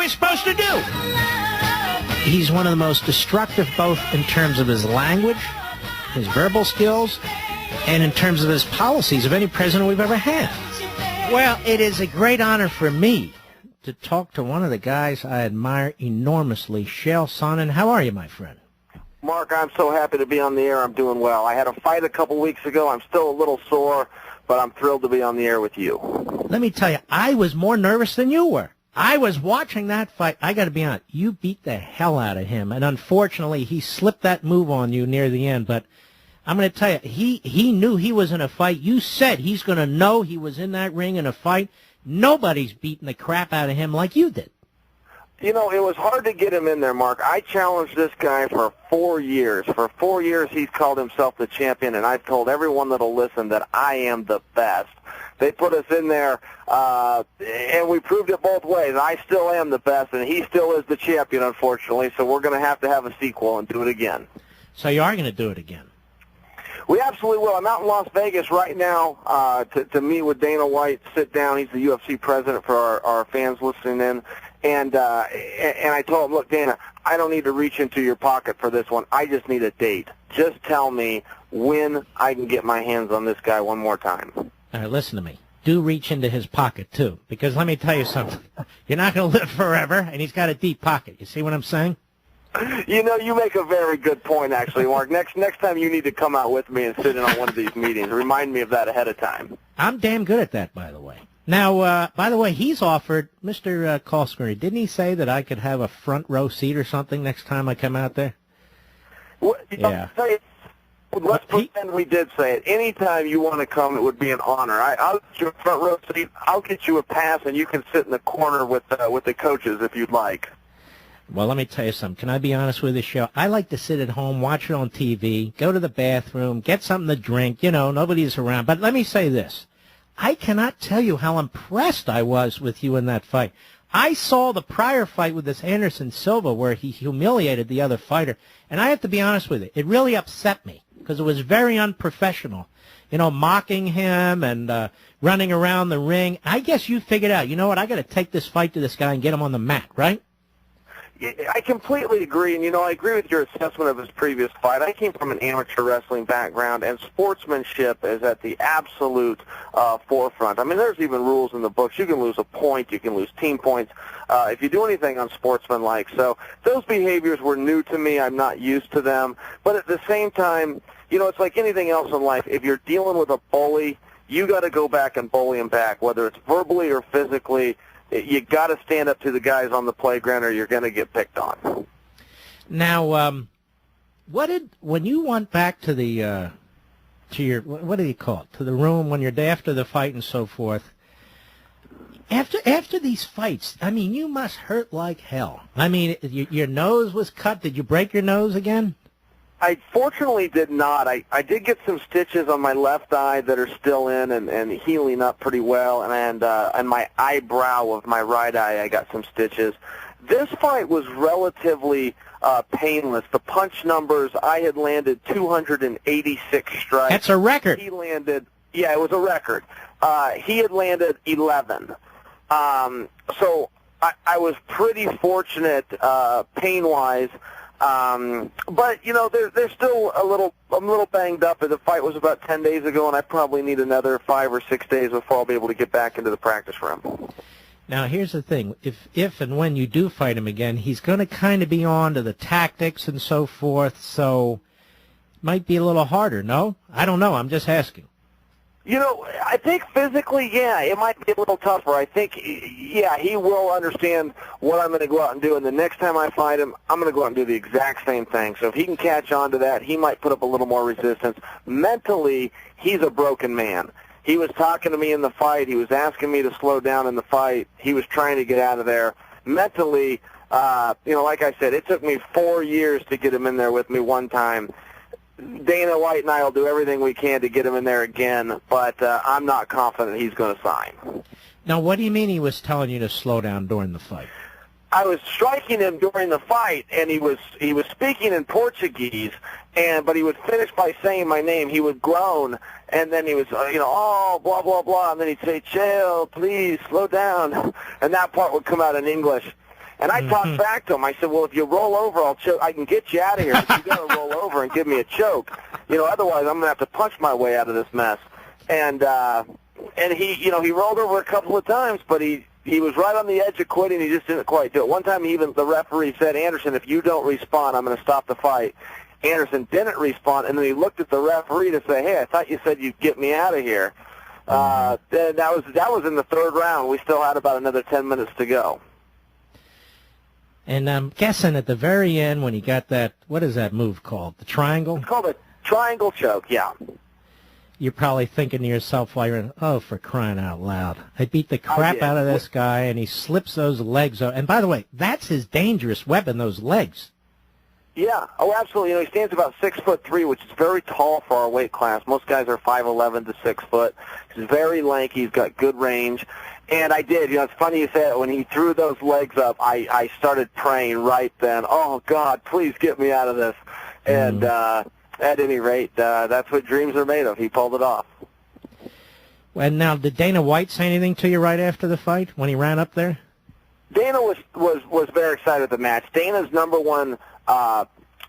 I supposed to do? He's one of the most destructive, both in terms of his language, his verbal skills, and in terms of his policies of any president we've ever had. Well, it is a great honor for me to talk to one of the guys I admire enormously, Chael Sonnen. How are you, my friend? Mark, I'm so happy to be on the air. I'm doing well. I had a fight a couple weeks ago. I'm still a little sore, but I'm thrilled to be on the air with you. Let me tell you, I was more nervous than you were. I was watching that fight. I got to be honest, you beat the hell out of him, and unfortunately, he slipped that move on you near the end, but I'm going to tell you, he knew he was in a fight. You said he's going to know he was in that ring in a fight. Nobody's beating the crap out of him like you did. You know, it was hard to get him in there, Mark. I challenged this guy for 4 years. For 4 years, he's called himself the champion, and I've told everyone that'll listen that I am the best. They put us in there, and we proved it both ways. I still am the best, and he still is the champion, unfortunately, so we're going to have a sequel and do it again. So you are going to do it again? We absolutely will. I'm out in Las Vegas right now to meet with Dana White, sit down. He's the UFC president for our fans listening in. And I told him, look, Dana, I don't need to reach into your pocket for this one. I just need a date. Just tell me when I can get my hands on this guy one more time. All right, listen to me. Do reach into his pocket, too, because let me tell you something. You're not going to live forever, and he's got a deep pocket. You see what I'm saying? You know, you make a very good point, actually, Mark. Next time you need to come out with me and sit in on one of these meetings. Remind me of that ahead of time. I'm damn good at that, by the way. Now, by the way, he's offered, Mr. Coskery, didn't he say that I could have a front row seat or something next time I come out there? Well, yeah. Let's pretend we did say it. Anytime you want to come, it would be an honor. I'll get you a front row seat. I'll get you a pass, and you can sit in the corner with the coaches if you'd like. Well, let me tell you something. Can I be honest with this show? I like to sit at home, watch it on TV, go to the bathroom, get something to drink. You know, nobody's around. But let me say this. I cannot tell you how impressed I was with you in that fight. I saw the prior fight with this Anderson Silva where he humiliated the other fighter, and I have to be honest with you, it really upset me because it was very unprofessional. You know, mocking him and running around the ring. I guess you figured out, you know what, I got to take this fight to this guy and get him on the mat, right? I completely agree, and, you know, I agree with your assessment of his previous fight. I came from an amateur wrestling background, and sportsmanship is at the absolute forefront. I mean, there's even rules in the books. You can lose a point. You can lose team points if you do anything unsportsmanlike. So those behaviors were new to me. I'm not used to them. But at the same time, you know, it's like anything else in life. If you're dealing with a bully, you got to go back and bully him back, whether it's verbally or physically. You got to stand up to the guys on the playground, or you're going to get picked on. Now, when you went back to the to your, what do you call it, to the room when you're after the fight and so forth? After these fights, I mean, you must hurt like hell. I mean, your nose was cut. Did you break your nose again? I fortunately did not. I did get some stitches on my left eye that are still in and healing up pretty well, and my eyebrow of my right eye I got some stitches. This fight was relatively painless. The punch numbers, I had landed 286 strikes. That's a record. He landed, yeah, it was a record. He had landed 11. So I was pretty fortunate pain-wise. But you know, they're still I'm a little banged up. The fight was about 10 days ago, and I probably need another 5 or 6 days before I'll be able to get back into the practice room. Now, here's the thing. If and when you do fight him again, he's going to kind of be on to the tactics and so forth, so it might be a little harder, no? I don't know. I'm just asking. You know, I think physically, yeah, it might be a little tougher. I think, yeah, he will understand what I'm going to go out and do, and the next time I fight him, I'm going to go out and do the exact same thing. So if he can catch on to that, he might put up a little more resistance. Mentally, he's a broken man. He was talking to me in the fight. He was asking me to slow down in the fight. He was trying to get out of there. Mentally, you know, like I said, it took me 4 years to get him in there with me one time. Dana White and I will do everything we can to get him in there again, but I'm not confident he's going to sign. Now, what do you mean he was telling you to slow down during the fight? I was striking him during the fight, and he was speaking in Portuguese, but he would finish by saying my name. He would groan, and then he was, you know, oh, blah, blah, blah, and then he'd say, Chael, please, slow down, and that part would come out in English. And I talked back to him. I said, well, if you roll over, I can get you out of here, but you got to roll over and give me a choke. Otherwise I'm going to have to punch my way out of this mess. And he rolled over a couple of times, but he was right on the edge of quitting. He just didn't quite do it. One time, the referee said, Anderson, if you don't respond, I'm going to stop the fight. Anderson didn't respond, and then he looked at the referee to say, hey, I thought you said you'd get me out of here. Then that was in the third round. We still had about another 10 minutes to go. And I'm guessing at the very end when he got that, what is that move called? The triangle? It's called a triangle choke, yeah. You're probably thinking to yourself while you're in, oh, for crying out loud. I beat the crap out of this guy, and he slips those legs. And by the way, that's his dangerous weapon, those legs. Yeah. Oh, absolutely. He stands about 6'3", which is very tall for our weight class. Most guys are 5'11" to 6 foot. He's very lanky. He's got good range. And I did. It's funny you said when he threw those legs up, I started praying right then, oh, God, please get me out of this. And at any rate, that's what dreams are made of. He pulled it off. And now, did Dana White say anything to you right after the fight when he ran up there? Dana was very excited at the match. Dana's number one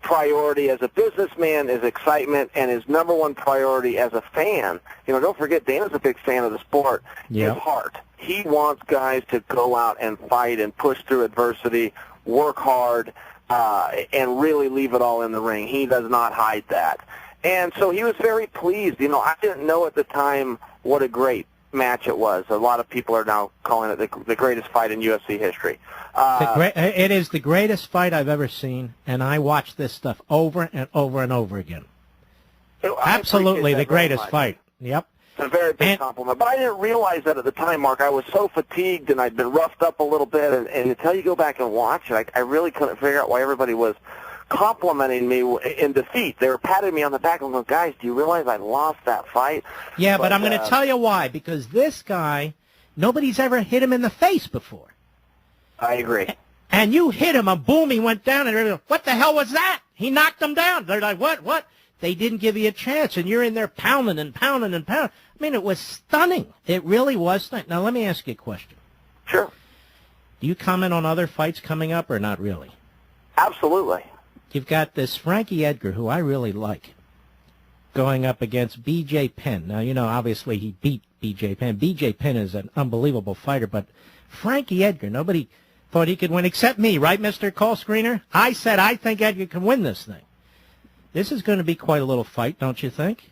priority as a businessman is excitement, and his number one priority as a fan, don't forget, Dana's a big fan of the sport, is heart. He wants guys to go out and fight and push through adversity, work hard, and really leave it all in the ring. He does not hide that. And so he was very pleased. I didn't know at the time what a great match it was. A lot of people are now calling it the greatest fight in UFC history. It is the greatest fight I've ever seen, and I watch this stuff over and over and over again. Absolutely the greatest fight. Yep. It's a very big compliment. But I didn't realize that at the time, Mark. I was so fatigued, and I'd been roughed up a little bit, and until you go back and watch it, I really couldn't figure out why everybody was complimenting me in defeat. They were patting me on the back and going, guys, do you realize I lost that fight? Yeah, but I'm going to tell you why. Because this guy, nobody's ever hit him in the face before. I agree. And you hit him, and boom, he went down, and everybody, what the hell was that? He knocked him down. They're like, what? They didn't give you a chance, and you're in there pounding and pounding and pounding. I mean, it was stunning. It really was stunning. Now, let me ask you a question. Sure. Do you comment on other fights coming up or not really? Absolutely. You've got this Frankie Edgar, who I really like, going up against B.J. Penn. Now, obviously he beat B.J. Penn. B.J. Penn is an unbelievable fighter, but Frankie Edgar, nobody thought he could win except me, right, Mr. Call Screener? I said I think Edgar can win this thing. This is going to be quite a little fight, don't you think?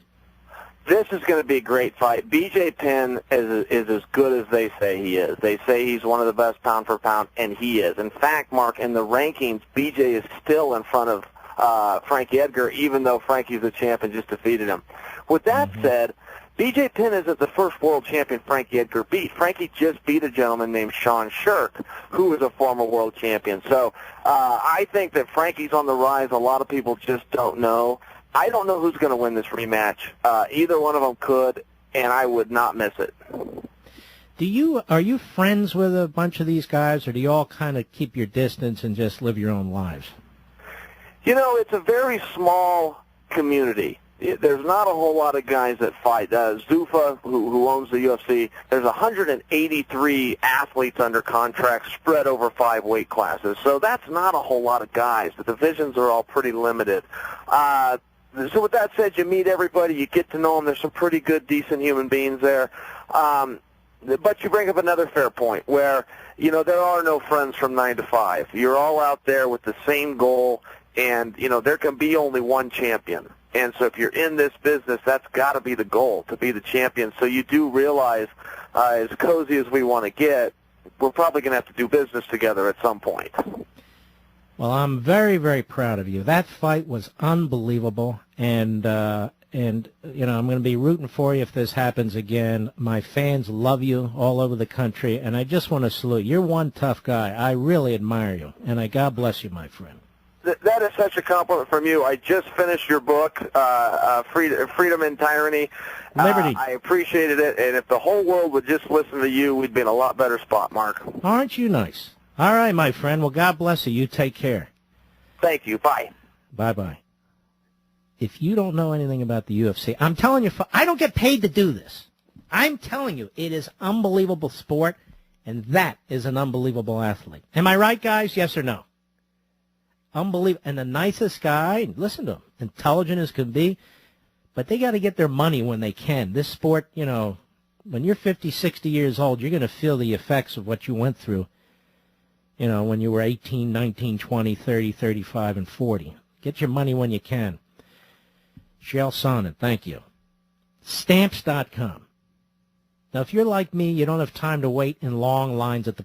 This is going to be a great fight. B.J. Penn is as good as they say he is. They say he's one of the best pound for pound, and he is. In fact, Mark, in the rankings, B.J. is still in front of Frankie Edgar, even though Frankie's the champ and just defeated him. With that said, B.J. Penn isn't the first world champion Frankie Edgar beat. Frankie just beat a gentleman named Sean Shirk, who is a former world champion. So I think that Frankie's on the rise. A lot of people just don't know. I don't know who's going to win this rematch. Either one of them could, and I would not miss it. Are you friends with a bunch of these guys, or do you all kind of keep your distance and just live your own lives? It's a very small community. There's not a whole lot of guys that fight. Zuffa, who owns the UFC, there's 183 athletes under contract spread over 5 weight classes. So that's not a whole lot of guys. The divisions are all pretty limited. So with that said, you meet everybody, you get to know them. There's some pretty good, decent human beings there. But you bring up another fair point where, there are no friends from 9 to 5. You're all out there with the same goal, and, there can be only one champion. And so if you're in this business, that's got to be the goal, to be the champion. So you do realize, as cozy as we want to get, we're probably going to have to do business together at some point. Well, I'm very, very proud of you. That fight was unbelievable, and I'm going to be rooting for you if this happens again. My fans love you all over the country, and I just want to salute you. You're one tough guy. I really admire you, and God bless you, my friend. That is such a compliment from you. I just finished your book, Freedom and Tyranny. Liberty. I appreciated it, and if the whole world would just listen to you, we'd be in a lot better spot, Mark. Aren't you nice? All right, my friend. Well, God bless you. You take care. Thank you. Bye. Bye-bye. If you don't know anything about the UFC, I'm telling you, I don't get paid to do this. I'm telling you, it is unbelievable sport, And that is an unbelievable athlete. Am I right, guys? Yes or no? Unbelievable. And the nicest guy, listen to him, intelligent as can be, but they got to get their money when they can. This sport, you know, when you're 50, 60 years old, you're going to feel the effects of what you went through, you know, when you were 18, 19, 20, 30, 35, and 40. Get your money when you can. Chael Sonnen, thank you. Stamps.com. Now, if you're like me, you don't have time to wait in long lines at the